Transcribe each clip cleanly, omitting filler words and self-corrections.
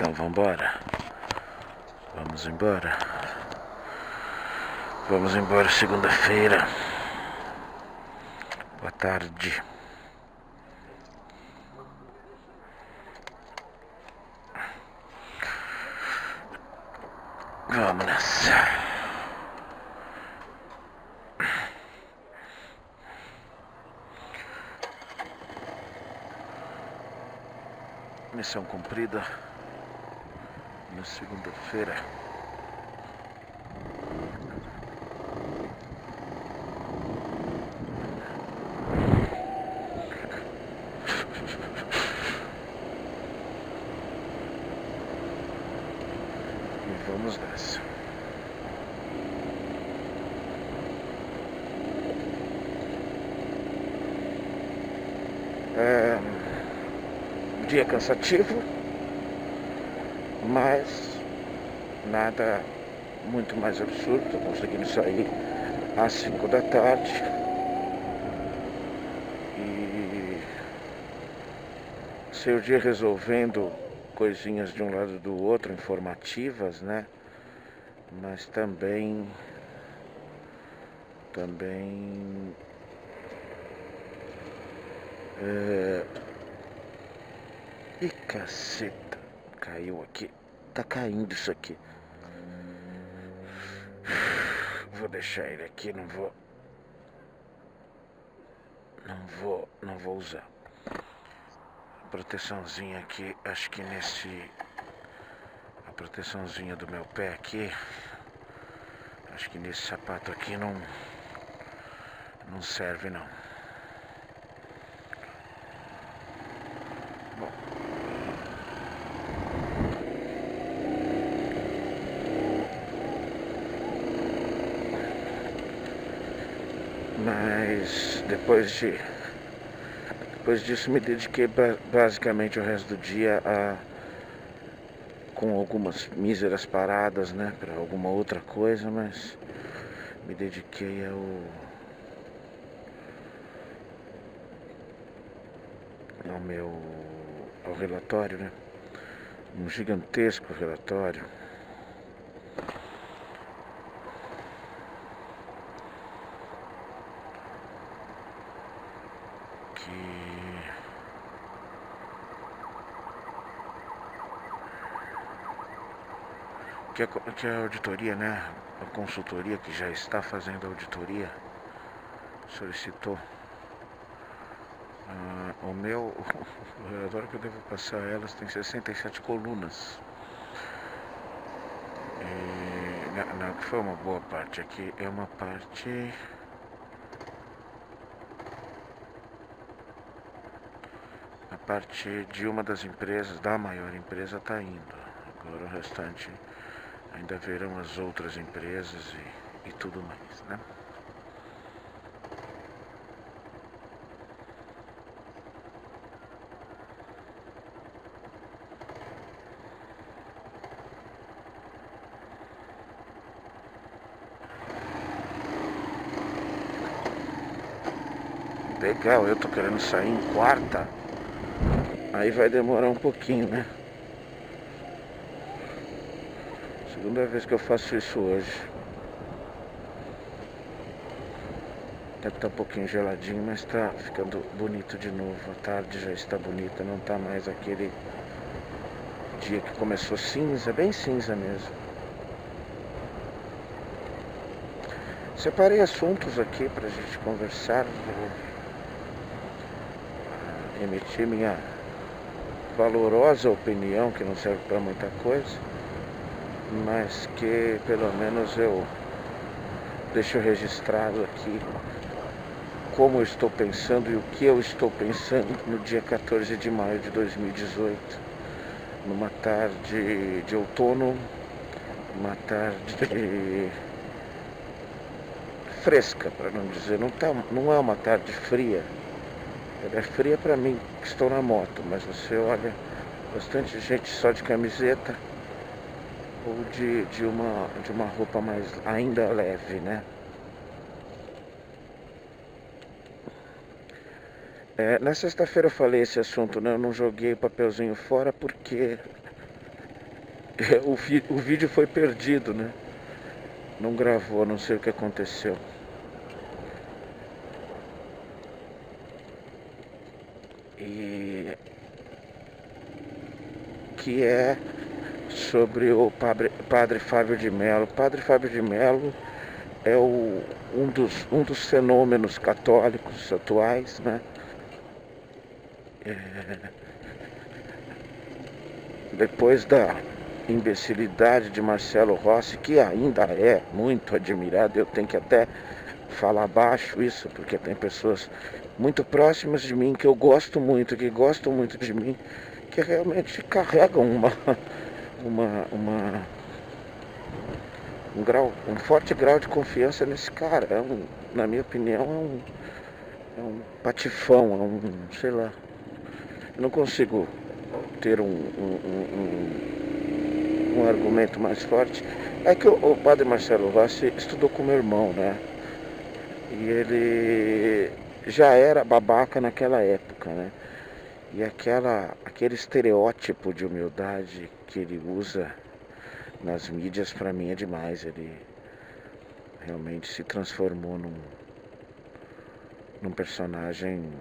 Então vambora. Vamos embora. Vamos embora segunda-feira. Boa tarde. Vamos nessa. Missão cumprida na segunda-feira. E vamos nessa. Dia cansativo, mas nada muito mais absurdo. Estou conseguindo sair às 5 da tarde e seu dia resolvendo coisinhas de um lado do outro, informativas, né? Mas também Ih, caceta, caiu aqui, tá caindo isso aqui. Vou deixar ele aqui, não vou usar. A proteçãozinha aqui, acho que a proteçãozinha do meu pé aqui, acho que nesse sapato aqui não serve não. Bom. Mas depois disso me dediquei basicamente o resto do dia com algumas míseras paradas, né, para alguma outra coisa, mas me dediquei ao relatório, né, um gigantesco relatório. Que a auditoria, né, a consultoria que já está fazendo a auditoria solicitou. O relatório que eu devo passar a elas tem 67 colunas. Não, que foi uma boa parte aqui, é uma parte... A parte de uma das empresas, da maior empresa, está indo. Agora o restante ainda verão as outras empresas e tudo mais, né? Legal, eu tô querendo sair em quarta. Aí vai demorar um pouquinho, né? Segunda vez que eu faço isso hoje. Deve estar um pouquinho geladinho, mas tá ficando bonito de novo. A tarde já está bonita, não tá mais aquele dia que começou cinza, bem cinza mesmo. Separei assuntos aqui pra gente conversar. Vou emitir minha valorosa opinião, que não serve para muita coisa, mas que pelo menos eu deixo registrado aqui como eu estou pensando e o que eu estou pensando no dia 14 de maio de 2018, numa tarde de outono, uma tarde fresca, para não dizer, não é uma tarde fria. Ela é fria para mim, que estou na moto, mas você olha bastante gente só de camiseta ou de uma roupa mais ainda leve, né? Na sexta-feira eu falei esse assunto, né? Eu não joguei o papelzinho fora porque O vídeo foi perdido, né? Não gravou, não sei o que aconteceu. E que é sobre o padre Fábio de Mello. O padre Fábio de Mello é um dos fenômenos católicos atuais, né? Depois da imbecilidade de Marcelo Rossi, que ainda é muito admirado, eu tenho que até falar baixo isso, porque tem pessoas muito próximas de mim que eu gosto muito, que gostam muito de mim, que realmente carregam uma um forte grau de confiança nesse cara. Na minha opinião, é um patifão, sei lá. Eu não consigo ter um argumento mais forte. É que o padre Marcelo Rossi estudou com meu irmão, né? E ele já era babaca naquela época, né? E aquele estereótipo de humildade que ele usa nas mídias, pra mim é demais. Ele realmente se transformou num personagem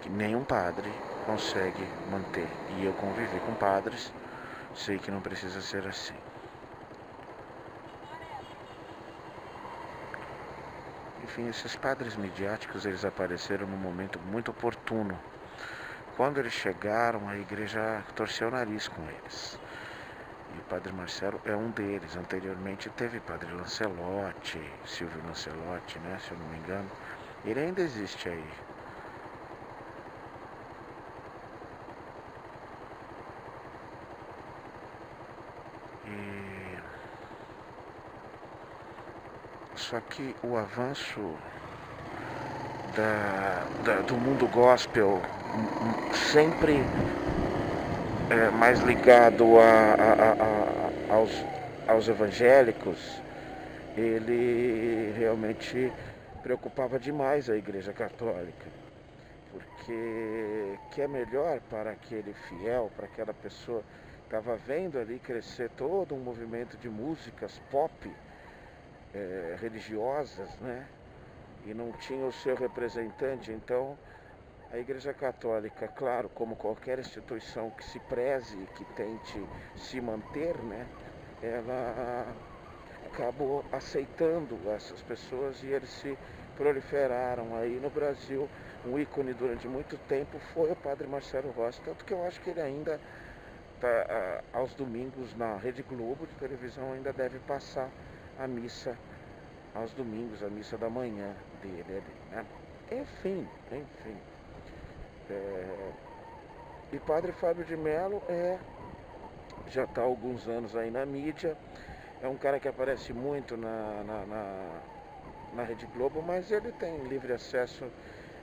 que nenhum padre consegue manter. E eu convivi com padres, sei que não precisa ser assim. Enfim, esses padres midiáticos, eles apareceram num momento muito oportuno. Quando eles chegaram, a igreja torceu o nariz com eles. E o padre Marcelo é um deles. Anteriormente teve padre Lancelotti, Silvio Lancelotti, né, se eu não me engano. Ele ainda existe aí. Só que o avanço do mundo gospel sempre mais ligado aos evangélicos, ele realmente preocupava demais a Igreja Católica, porque que é melhor para aquele fiel, para aquela pessoa que estava vendo ali crescer todo um movimento de músicas pop religiosas, né? E não tinha o seu representante. Então a Igreja Católica, claro, como qualquer instituição que se preze, que tente se manter, né, ela acabou aceitando essas pessoas e eles se proliferaram. Aí no Brasil, um ícone durante muito tempo foi o padre Marcelo Rossi, tanto que eu acho que ele ainda, aos domingos na Rede Globo de televisão, ainda deve passar a missa aos domingos, a missa da manhã dele, né? Enfim. E padre Fábio de Mello já está há alguns anos aí na mídia, é um cara que aparece muito na Rede Globo, mas ele tem livre acesso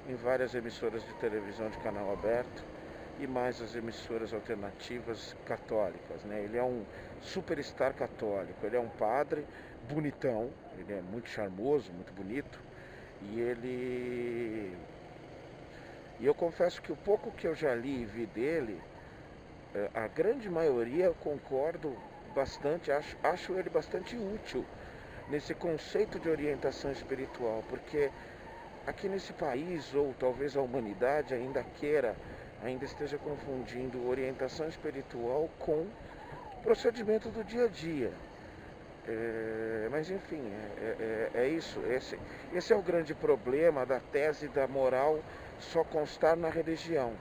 em várias emissoras de televisão de canal aberto e mais as emissoras alternativas católicas, né? Ele é um superstar católico, ele é um padre bonitão, ele é muito charmoso, muito bonito, e eu confesso que o pouco que eu já li e vi dele, a grande maioria eu concordo bastante, acho ele bastante útil nesse conceito de orientação espiritual, porque aqui nesse país, ou talvez a humanidade ainda esteja confundindo orientação espiritual com procedimento do dia a dia. Mas enfim, é isso. Esse é o grande problema da tese da moral só constar na religião.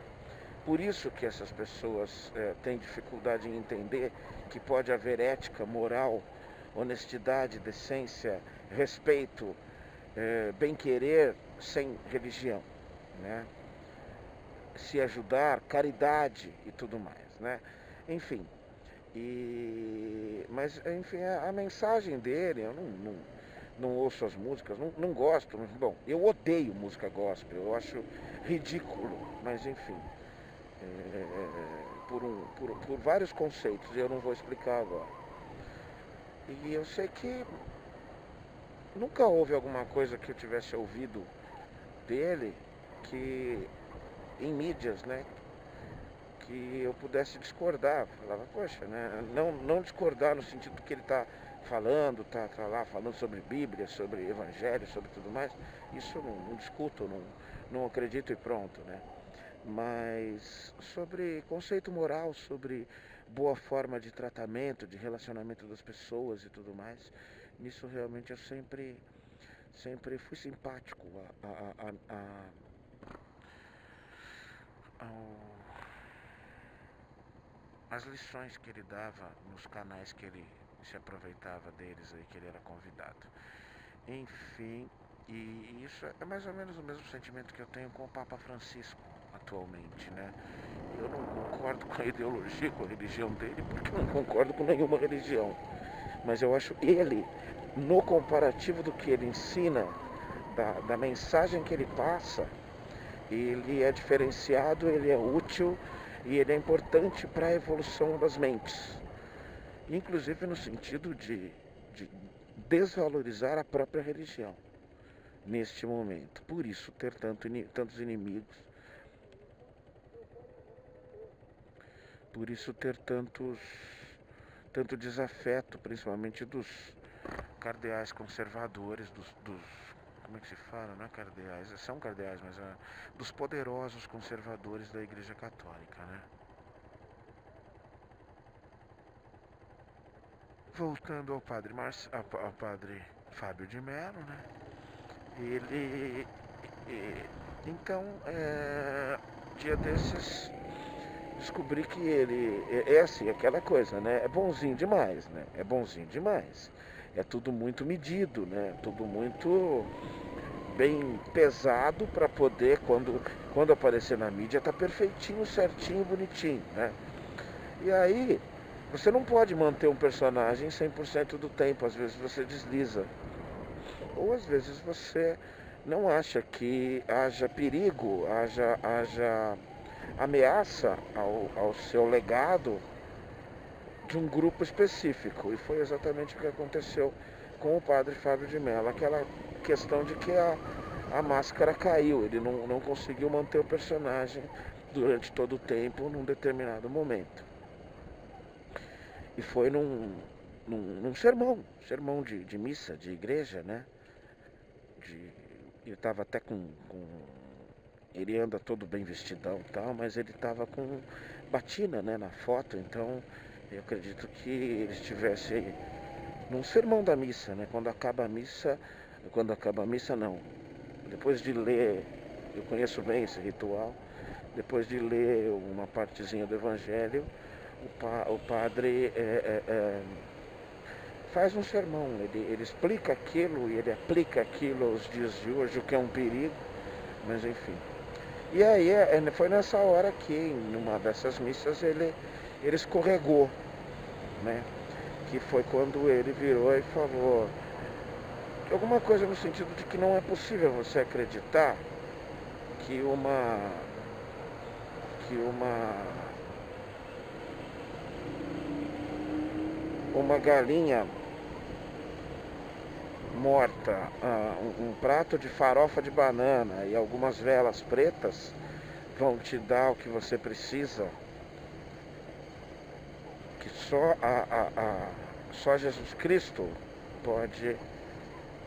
Por isso que essas pessoas têm dificuldade em entender que pode haver ética, moral, honestidade, decência, respeito, bem-querer sem religião, né? Se ajudar, caridade e tudo mais, né? Enfim. Mas enfim, a mensagem dele, eu não ouço as músicas, não gosto, bom, eu odeio música gospel, eu acho ridículo, mas enfim, por vários conceitos, e eu não vou explicar agora. E eu sei que nunca houve alguma coisa que eu tivesse ouvido dele que em mídias, né, que eu pudesse discordar. Falava, poxa, né? Não discordar no sentido que ele está falando, tá lá falando sobre Bíblia, sobre Evangelho, sobre tudo mais. Isso eu não discuto, não acredito e pronto, né? Mas sobre conceito moral, sobre boa forma de tratamento, de relacionamento das pessoas e tudo mais, nisso realmente eu sempre fui simpático às lições que ele dava nos canais que ele se aproveitava deles aí, que ele era convidado. Enfim, e isso é mais ou menos o mesmo sentimento que eu tenho com o Papa Francisco atualmente, né? Eu não concordo com a ideologia, com a religião dele, porque eu não concordo com nenhuma religião. Mas eu acho ele, no comparativo do que ele ensina, da mensagem que ele passa, ele é diferenciado, ele é útil e ele é importante para a evolução das mentes. Inclusive no sentido de desvalorizar a própria religião neste momento. Por isso ter tantos inimigos, por isso ter tanto desafeto, principalmente dos cardeais conservadores, como é que se fala? Não é cardeais, são cardeais, mas dos poderosos conservadores da Igreja Católica, né? Voltando ao padre Fábio de Mello, né? Então, dia desses, descobri que ele é assim, aquela coisa, né? É bonzinho demais, né? É bonzinho demais. É tudo muito medido, né? Tudo muito bem pesado para poder, quando aparecer na mídia, tá perfeitinho, certinho, bonitinho, né? E aí, você não pode manter um personagem 100% do tempo, às vezes você desliza. Ou às vezes você não acha que haja perigo, haja ameaça ao seu legado de um grupo específico. E foi exatamente o que aconteceu com o padre Fábio de Mello. Aquela questão de que a máscara caiu, ele não conseguiu manter o personagem durante todo o tempo, num determinado momento. E foi num sermão de missa, de igreja, né? Ele estava até ele anda todo bem vestidão e tal, mas ele estava com batina, né, na foto, então eu acredito que ele estivesse num sermão da missa, né? Quando acaba a missa não, depois de ler, eu conheço bem esse ritual, depois de ler uma partezinha do Evangelho, o padre faz um sermão, ele explica aquilo e ele aplica aquilo aos dias de hoje, o que é um perigo, mas enfim. E aí foi nessa hora que, em uma dessas missas, ele escorregou, né? Que foi quando ele virou e falou alguma coisa no sentido de que não é possível você acreditar que uma galinha morta, um prato de farofa de banana e algumas velas pretas vão te dar o que você precisa, que só Jesus Cristo pode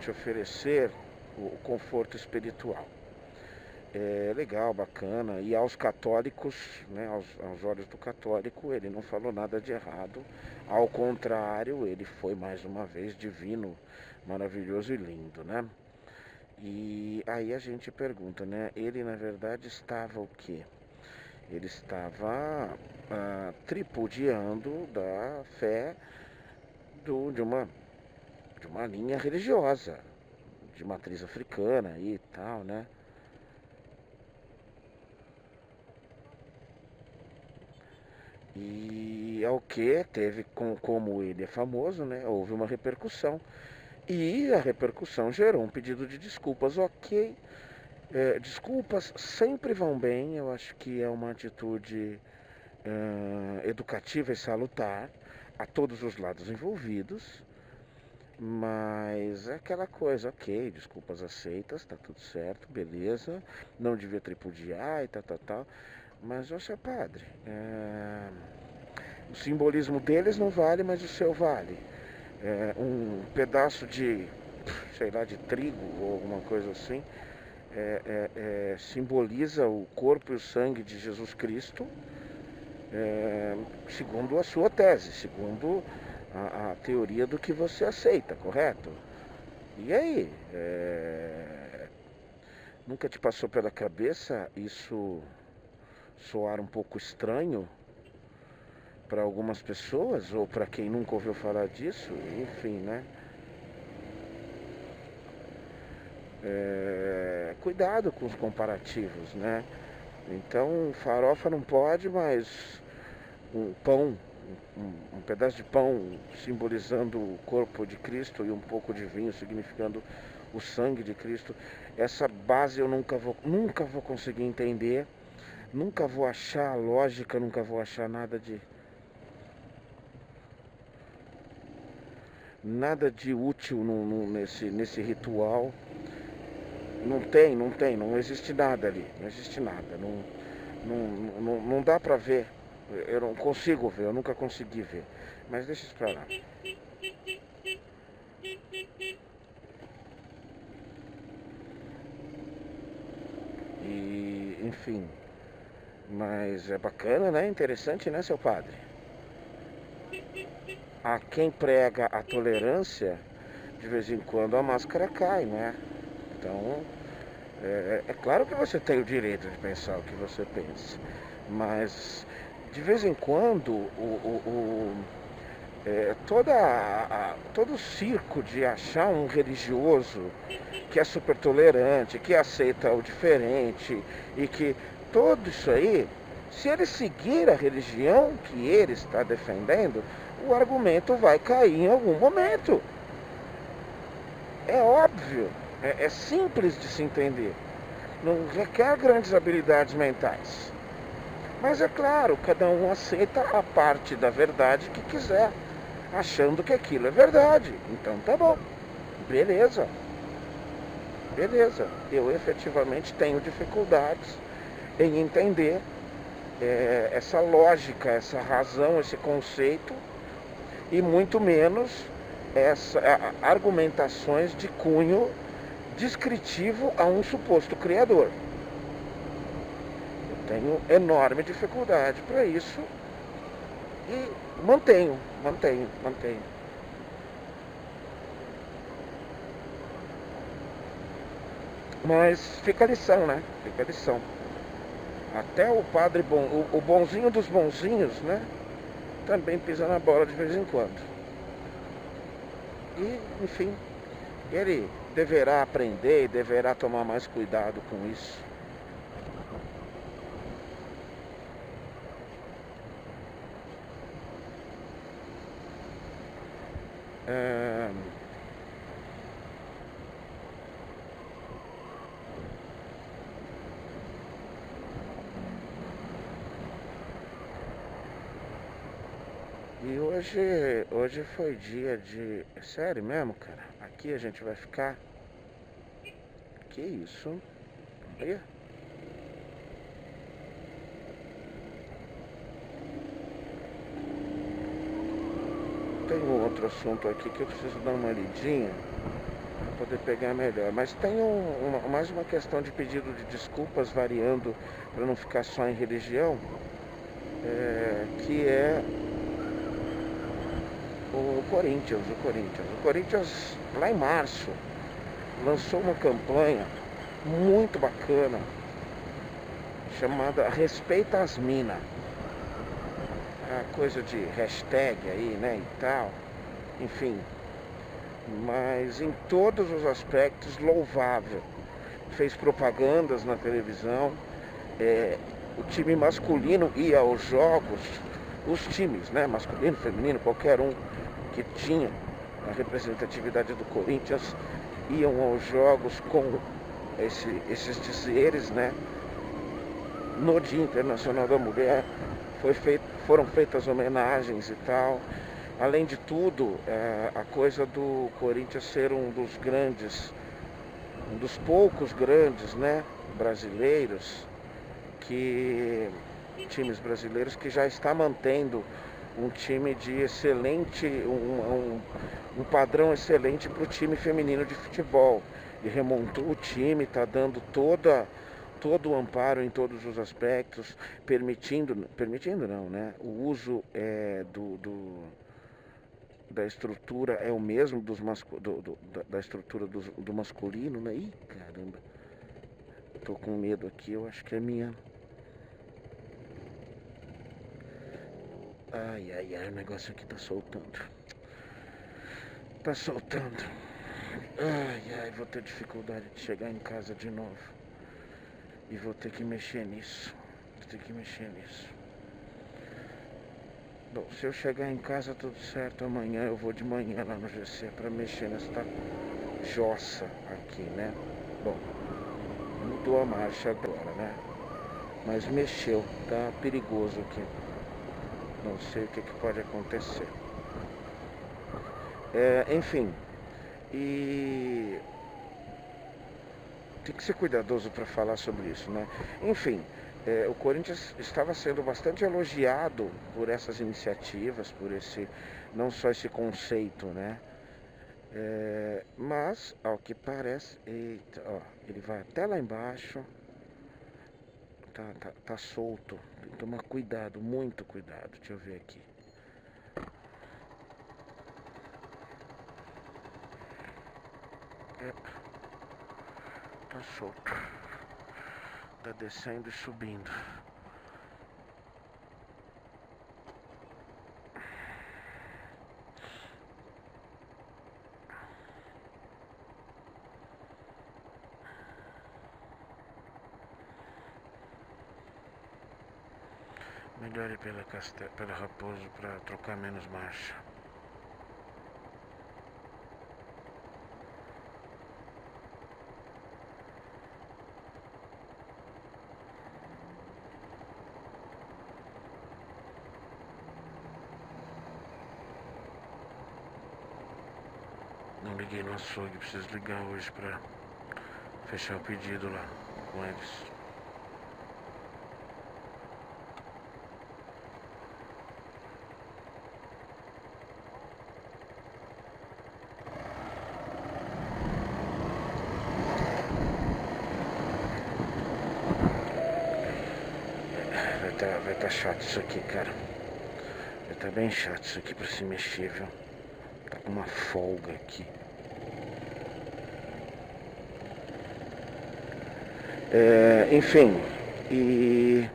te oferecer o conforto espiritual. É legal, bacana. E aos católicos, né, aos olhos do católico, ele não falou nada de errado. Ao contrário, ele foi mais uma vez divino, maravilhoso e lindo, né? E aí a gente pergunta, né? Ele na verdade estava o quê? Ele estava tripudiando da fé de uma linha religiosa, de matriz africana e tal, né? E ao que teve, como ele é famoso, né? Houve uma repercussão. E a repercussão gerou um pedido de desculpas, ok. Desculpas sempre vão bem, eu acho que é uma atitude educativa e salutar a todos os lados envolvidos. Mas é aquela coisa, ok, desculpas aceitas, tá tudo certo, beleza. Não devia tripudiar e tal. Mas, ô seu padre, o simbolismo deles não vale, mas o seu vale. Um pedaço de, sei lá, de trigo ou alguma coisa assim, simboliza o corpo e o sangue de Jesus Cristo, segundo a sua tese, segundo a teoria do que você aceita, correto? E aí? Nunca te passou pela cabeça isso soar um pouco estranho para algumas pessoas, ou para quem nunca ouviu falar disso? Enfim, né? Cuidado com os comparativos, né? Então, farofa não pode, mas um pão, um pedaço de pão simbolizando o corpo de Cristo e um pouco de vinho significando o sangue de Cristo, essa base eu nunca vou conseguir entender, nunca vou achar lógica, nunca vou achar nada de útil nesse ritual. Não existe nada ali, não existe nada, não dá pra ver, eu não consigo ver, eu nunca consegui ver, mas deixa isso pra lá. E, enfim, mas é bacana, né? Interessante, né, seu padre? A quem prega a tolerância, de vez em quando a máscara cai, né? Então, é claro que você tem o direito de pensar o que você pensa, mas de vez em quando todo o circo de achar um religioso que é super tolerante, que aceita o diferente e que tudo isso aí, se ele seguir a religião que ele está defendendo, o argumento vai cair em algum momento. É óbvio, é simples de se entender. Não requer grandes habilidades mentais. Mas é claro, cada um aceita a parte da verdade que quiser, achando que aquilo é verdade. Então tá bom, beleza. Eu efetivamente tenho dificuldades em entender essa lógica, essa razão, esse conceito, e muito menos argumentações de cunho descritivo a um suposto criador. Eu tenho enorme dificuldade para isso e mantenho. Mas fica a lição, né? Fica a lição. Até o padre bom, o bonzinho dos bonzinhos, né? Também pisa na bola de vez em quando. E, enfim, ele deverá aprender e deverá tomar mais cuidado com isso. E hoje foi dia de... É sério mesmo, cara? Aqui a gente vai ficar... Que isso? Olha. Tem um outro assunto aqui que eu preciso dar uma lidinha para poder pegar melhor. Mas tem mais uma questão de pedido de desculpas, variando para não ficar só em religião, que é o Corinthians. O Corinthians, lá em março, lançou uma campanha muito bacana chamada Respeita as Mina. Coisa de hashtag aí, né, e tal, enfim, mas em todos os aspectos louvável. Fez propagandas na televisão, o time masculino ia aos jogos, os times, né, masculino, feminino, qualquer um que tinha a representatividade do Corinthians, iam aos jogos com esses dizeres, né. No Dia Internacional da Mulher foram feitas homenagens e tal. Além de tudo, a coisa do Corinthians ser um dos poucos grandes, né, brasileiros, que times brasileiros que já está mantendo um time de excelente, um padrão excelente para o time feminino de futebol. E remontou o time, está dando todo o amparo em todos os aspectos, permitindo não, né? O uso da estrutura é o mesmo da estrutura do masculino, né? Ih, caramba, tô com medo aqui, eu acho que é minha. Ai, o negócio aqui tá soltando. Ai, vou ter dificuldade de chegar em casa de novo. E vou ter que mexer nisso. Bom, se eu chegar em casa tudo certo, amanhã eu vou de manhã lá no GC pra mexer nessa jossa aqui, né? Bom, mudou a marcha agora, né? Mas mexeu, tá perigoso aqui. Não sei o que pode acontecer. Enfim, e tem que ser cuidadoso para falar sobre isso, né? Enfim, o Corinthians estava sendo bastante elogiado por essas iniciativas, por não só esse conceito, né? Mas, ao que parece, eita, ó, ele vai até lá embaixo, tá solto, tem que tomar cuidado, muito cuidado, deixa eu ver aqui. Tá solto, tá descendo e subindo. Melhor ir pela Raposo para trocar menos marcha. Não liguei no açougue, preciso ligar hoje para fechar o pedido lá com eles. Vai tá chato isso aqui, cara. Vai tá bem chato isso aqui pra se mexer, viu? Tá com uma folga aqui. Enfim, e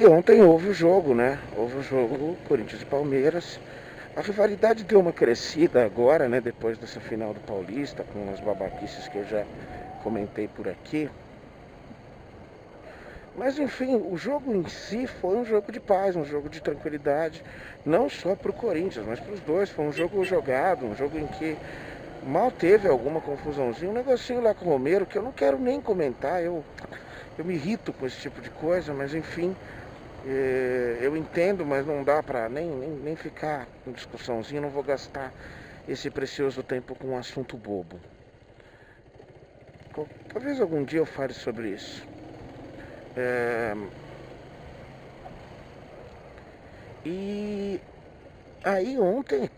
ontem houve o jogo, né? Houve o jogo Corinthians e Palmeiras. A rivalidade deu uma crescida agora, né? Depois dessa final do Paulista, com as babaquices que eu já comentei por aqui. Mas enfim, o jogo em si foi um jogo de paz, um jogo de tranquilidade, não só para o Corinthians, mas para os dois. Foi um jogo jogado, um jogo em que mal teve alguma confusãozinha, um negocinho lá com o Romero que eu não quero nem comentar, eu me irrito com esse tipo de coisa, mas enfim, eu entendo, mas não dá para nem ficar com discussãozinha, não vou gastar esse precioso tempo com um assunto bobo. Talvez algum dia eu fale sobre isso. E aí ontem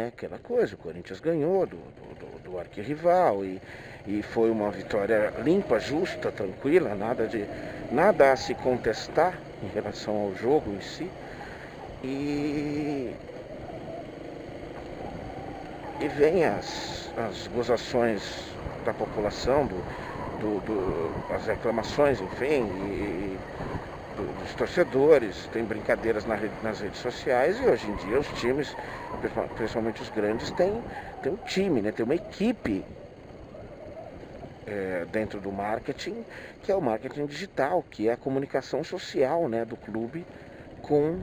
aquela coisa, o Corinthians ganhou do arquirrival e foi uma vitória limpa, justa, tranquila, nada a se contestar em relação ao jogo em si. E vem as gozações da população, as reclamações, enfim, dos torcedores, tem brincadeiras nas redes sociais, e hoje em dia os times, principalmente os grandes, têm um time, né? Tem uma equipe dentro do marketing, que é o marketing digital, que é a comunicação social, né, do clube com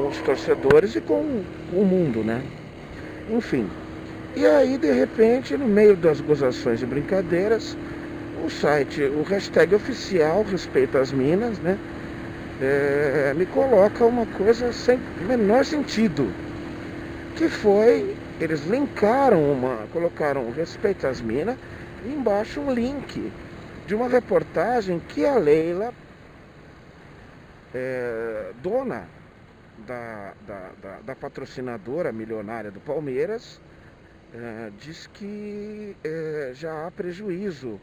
os torcedores e com o mundo, né? Enfim. E aí, de repente, no meio das gozações e brincadeiras, o hashtag oficial Respeita as Minas, né? Me coloca uma coisa sem o menor sentido, que foi eles colocaram respeito às minas e embaixo um link de uma reportagem que a Leila, dona da patrocinadora milionária do Palmeiras, diz que já há prejuízo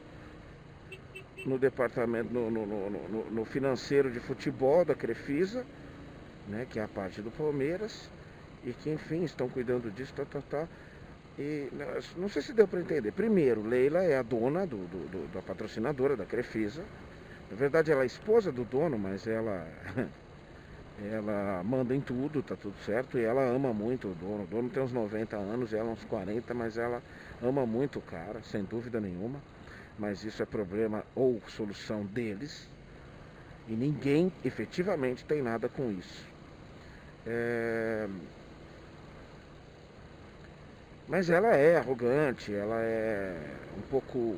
no departamento, no financeiro de futebol da Crefisa, né, que é a parte do Palmeiras, e que, enfim, estão cuidando disso, E não sei se deu para entender. Primeiro, Leila é a dona da patrocinadora da Crefisa. Na verdade, ela é esposa do dono, mas ela manda em tudo, tá tudo certo, e ela ama muito o dono. O dono tem uns 90 anos, ela uns 40, mas ela ama muito o cara, sem dúvida nenhuma. Mas isso é problema ou solução deles, e ninguém efetivamente tem nada com isso. Mas ela é arrogante, ela é um pouco...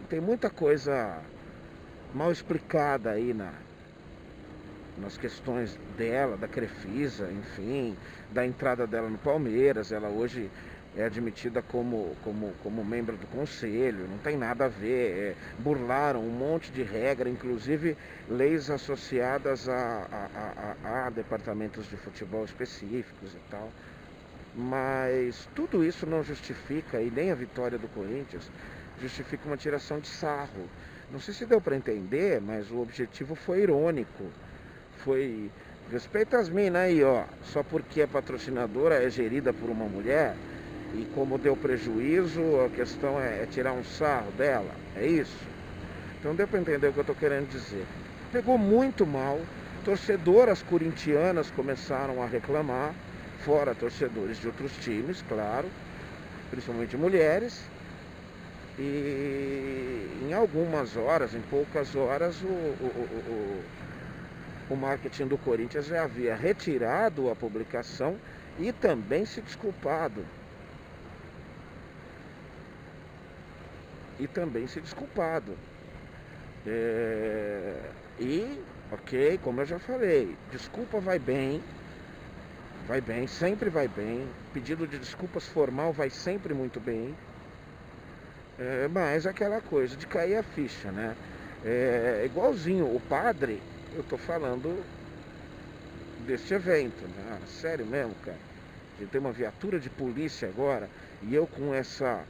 tem muita coisa mal explicada aí nas questões dela, da Crefisa, enfim, da entrada dela no Palmeiras. Ela hoje é admitida como membro do conselho, não tem nada a ver. Burlaram um monte de regra, inclusive leis associadas a departamentos de futebol específicos e tal. Mas tudo isso não justifica, e nem a vitória do Corinthians justifica uma tiração de sarro. Não sei se deu para entender, mas o objetivo foi irônico. Foi: respeita as minas aí, ó. Só porque a patrocinadora é gerida por uma mulher, e como deu prejuízo, a questão é tirar um sarro dela. É isso? Então deu para entender o que eu estou querendo dizer. Pegou muito mal. Torcedoras corintianas começaram a reclamar, fora torcedores de outros times, claro, principalmente mulheres. E em algumas horas, em poucas horas, o marketing do Corinthians já havia retirado a publicação e também se desculpado. Ok, como eu já falei, desculpa vai bem, sempre vai bem. Pedido de desculpas formal vai sempre muito bem. Mas aquela coisa de cair a ficha, né? Igualzinho o padre, eu tô falando deste evento, né? Sério mesmo, cara. A gente tem uma viatura de polícia agora, e eu com essa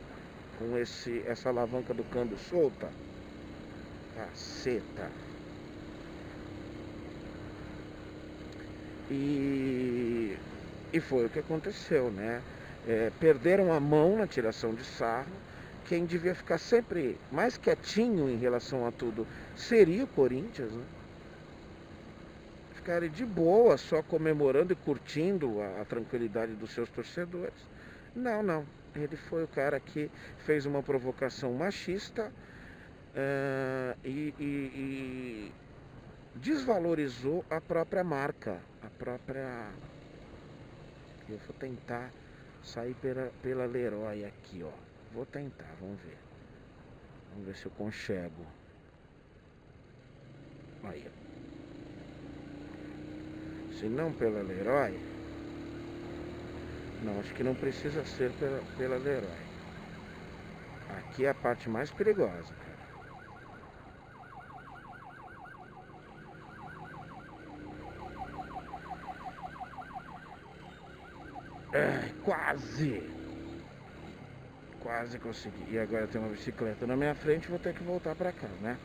alavanca do câmbio solta. Caceta. E foi o que aconteceu, né? Perderam a mão na tiração de sarro. Quem devia ficar sempre mais quietinho em relação a tudo seria o Corinthians, né? Ficarem de boa, só comemorando e curtindo a tranquilidade dos seus torcedores. Não. Ele foi o cara que fez uma provocação machista e desvalorizou a própria marca, Eu vou tentar sair pela Leroy aqui, ó. Vou tentar, vamos ver se eu consigo. Aí. Se não pela Leroy, não, acho que não precisa ser pela Leroy. Aqui é a parte mais perigosa, cara. Quase consegui. E agora tem uma bicicleta na minha frente, vou ter que voltar pra cá, né?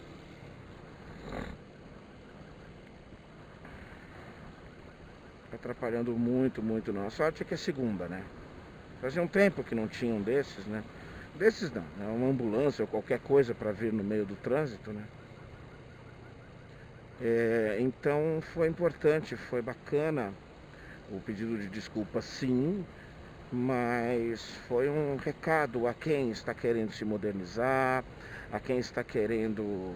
Atrapalhando muito não. A sorte é que é segunda, né? Fazia um tempo que não tinha um desses, né? Desses não, né? Uma ambulância ou qualquer coisa para vir no meio do trânsito, né? Então foi importante, foi bacana o pedido de desculpa, sim, mas foi um recado a quem está querendo se modernizar, a quem está querendo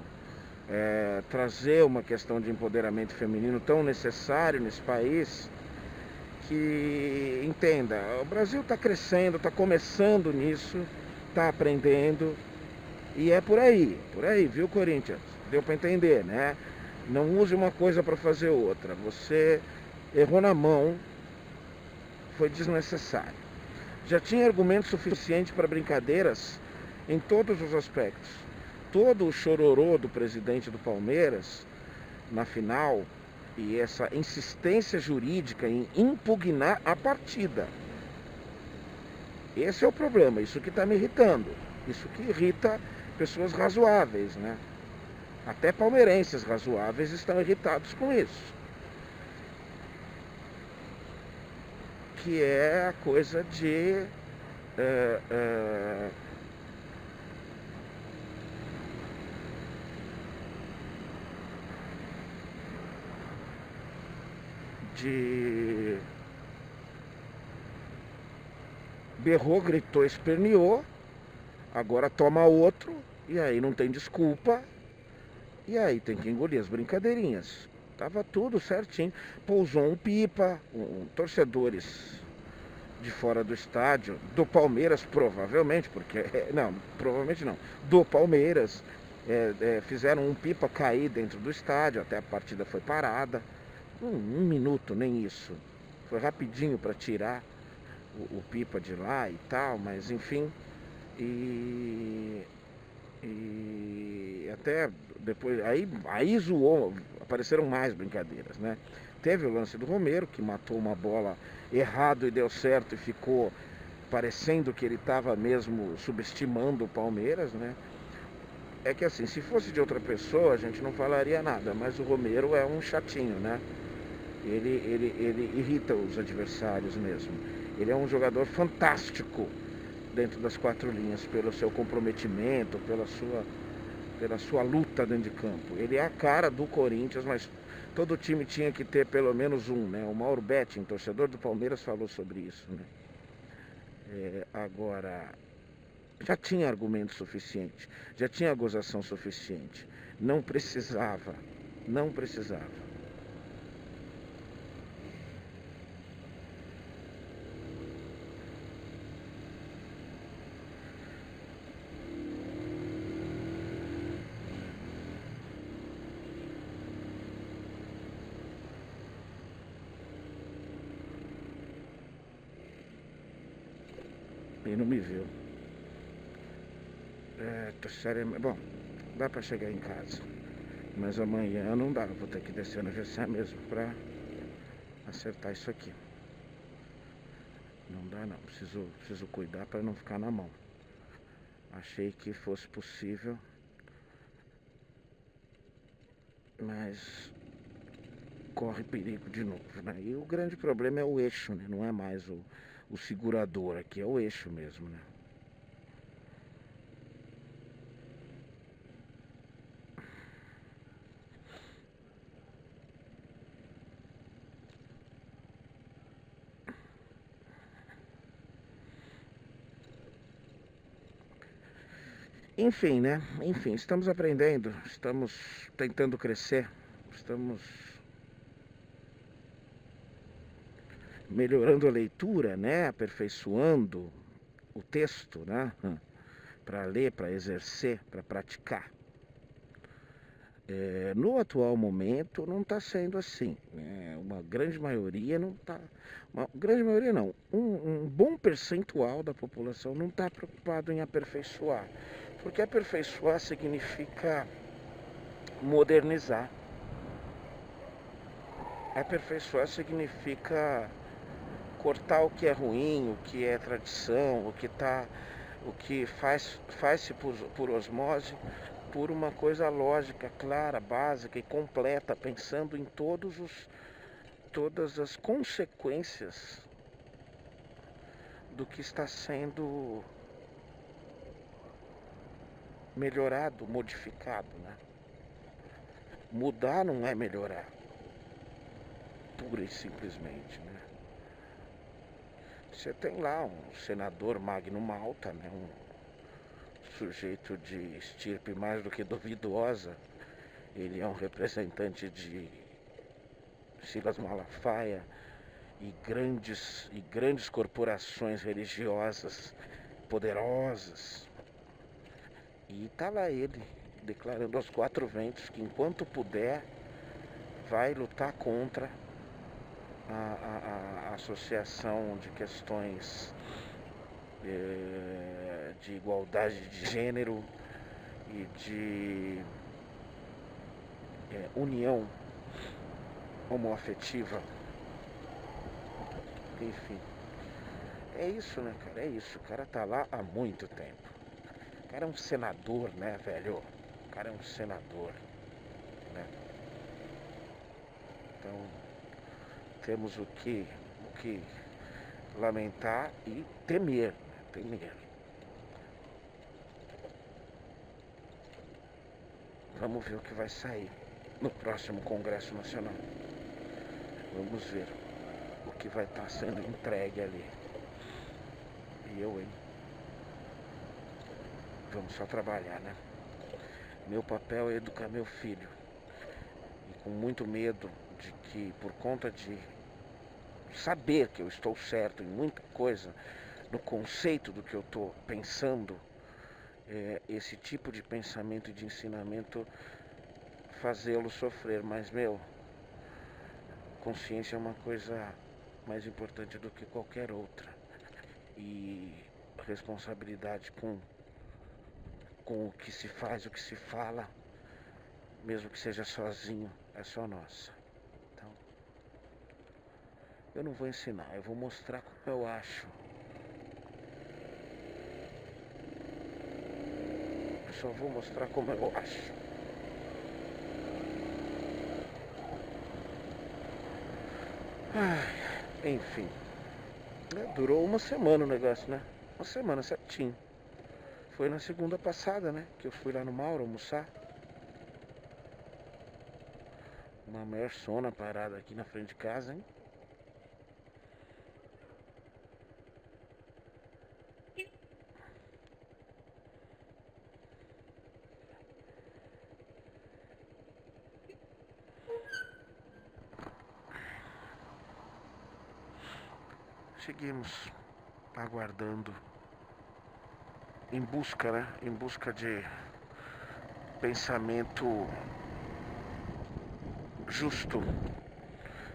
trazer uma questão de empoderamento feminino tão necessário nesse país, que entenda, o Brasil está crescendo, está começando nisso, está aprendendo, e é por aí, viu, Corinthians? Deu para entender, né? Não use uma coisa para fazer outra. Você errou na mão, foi desnecessário. Já tinha argumento suficiente para brincadeiras em todos os aspectos. Todo o chororô do presidente do Palmeiras na final e essa insistência jurídica em impugnar a partida. Esse é o problema, isso que está me irritando. Isso que irrita pessoas razoáveis, né? Até palmeirenses razoáveis estão irritados com isso. Que é a coisa de berrou, gritou, esperneou, agora toma outro, e aí não tem desculpa, e aí tem que engolir as brincadeirinhas. Tava tudo certinho. Pousou um pipa, torcedores de fora do estádio, do Palmeiras provavelmente, porque... Não, provavelmente não. Do Palmeiras, fizeram um pipa cair dentro do estádio, até a partida foi parada. Um minuto, nem isso. Foi rapidinho para tirar o pipa de lá e tal, mas enfim. E até depois, aí zoou, apareceram mais brincadeiras, né? Teve o lance do Romero, que matou uma bola errado e deu certo e ficou parecendo que ele estava mesmo subestimando o Palmeiras, né? É que assim, se fosse de outra pessoa, a gente não falaria nada, mas o Romero é um chatinho, né? Ele irrita os adversários mesmo. Ele é um jogador fantástico dentro das quatro linhas, pelo seu comprometimento, pela sua luta dentro de campo. Ele é a cara do Corinthians, mas todo time tinha que ter pelo menos um, né? O Mauro Betting, torcedor do Palmeiras, falou sobre isso, né? Agora, já tinha argumento suficiente, já tinha gozação suficiente. Não precisava. E não me viu. Bom, dá pra chegar em casa, mas amanhã não dá, vou ter que descer no GC mesmo pra acertar isso aqui. Não dá não, preciso cuidar pra não ficar na mão. Achei que fosse possível, mas corre perigo de novo, né? E o grande problema é o eixo, né? Não é mais o segurador, aqui é o eixo mesmo, né? Enfim, né? Enfim, estamos aprendendo, estamos tentando crescer, estamos melhorando a leitura, né? Aperfeiçoando o texto, né? Para ler, para exercer, para praticar. No atual momento não está sendo assim. Uma grande maioria não está. Uma grande maioria não. Um bom percentual da população não está preocupado em aperfeiçoar. Porque aperfeiçoar significa modernizar. Aperfeiçoar significa cortar o que é ruim, o que é tradição, o que faz-se por osmose, por uma coisa lógica, clara, básica e completa, pensando em todas as consequências do que está sendo melhorado, modificado, né? Mudar não é melhorar, pura e simplesmente, né? Você tem lá um senador Magno Malta, né? Um sujeito de estirpe mais do que duvidosa. Ele é um representante de Silas Malafaia e grandes corporações religiosas poderosas. E tá lá ele, declarando aos quatro ventos que enquanto puder vai lutar contra a associação de questões de igualdade de gênero e de união homoafetiva. Enfim, é isso, né, cara? É isso. O cara tá lá há muito tempo. O cara é um senador, né, velho? O cara é um senador, né? Então, temos o que lamentar e temer, né? Temer. Vamos ver o que vai sair no próximo Congresso Nacional. Vamos ver o que vai estar sendo entregue ali. E eu, hein? Vamos só trabalhar, né? Meu papel é educar meu filho. E com muito medo de que, por conta de saber que eu estou certo em muita coisa, no conceito do que eu estou pensando, esse tipo de pensamento e de ensinamento fazê-lo sofrer. Mas, consciência é uma coisa mais importante do que qualquer outra. E responsabilidade com o que se faz, o que se fala, mesmo que seja sozinho, é só nossa. Então, eu não vou ensinar, eu vou mostrar como eu acho. Eu só vou mostrar como eu acho. Enfim, durou uma semana o negócio, né? Uma semana certinho. Foi na segunda passada, né? Que eu fui lá no Mauro almoçar. Uma maior zona parada aqui na frente de casa, hein? Seguimos aguardando, em busca, né? Em busca de pensamento justo.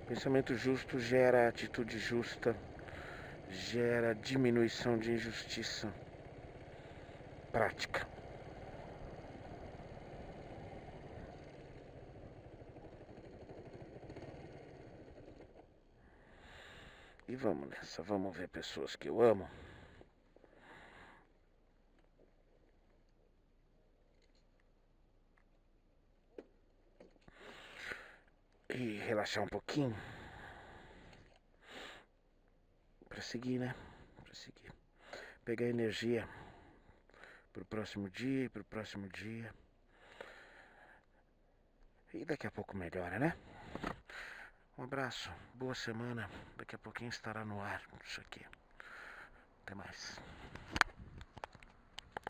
Pensamento justo gera atitude justa, gera diminuição de injustiça prática. E vamos nessa, vamos ver pessoas que eu amo. E relaxar um pouquinho. Pra seguir, né? Pra seguir. Pegar energia pro próximo dia, pro próximo dia. E daqui a pouco melhora, né? Um abraço, boa semana. Daqui a pouquinho estará no ar isso aqui. Até mais.